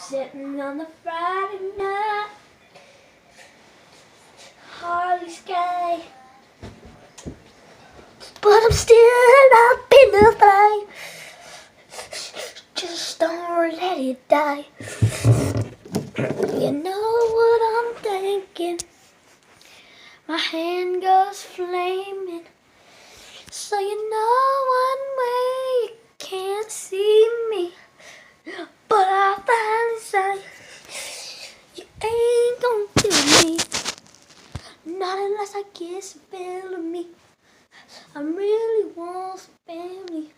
Sitting on the Friday night, hardly sky, but I'm still up in the flame. Just don't let it die. You know what I'm thinking. My hand goes flaming, so you know one way you can't see me. But I finally say, you ain't gonna kill me, not unless I get some feel of me. I really want some family,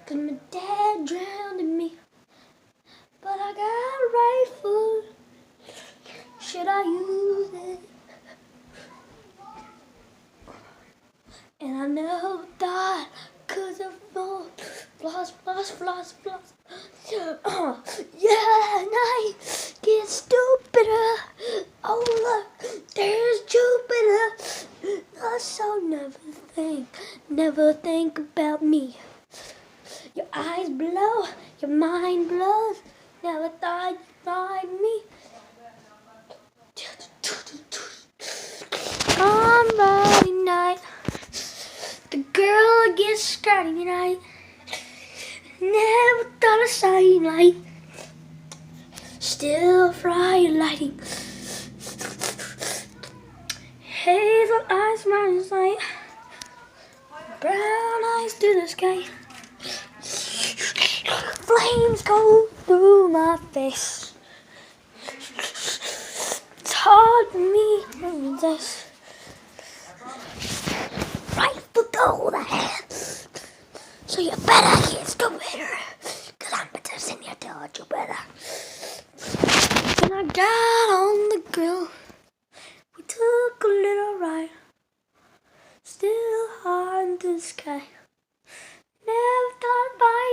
'cause my dad drowned in me. But I got a rifle, should I use it? And I never died 'cause of no floss. Yeah, and I get stupider. Oh look, there's Jupiter. So never think about me. Your eyes blow, your mind blows. Never thought you'd find me. On Friday night, the girl gets scary night. Never thought I'd say night. Still fire lighting. Hazel eyes, my sight. Brown eyes to the sky. Flames go through my face. It's hard for me to resist. Rifle go the hands. So you better get stupider, 'cause I'm better than you thought you better. When I got on the grill, we took a little ride. Still high into the sky. Never thought by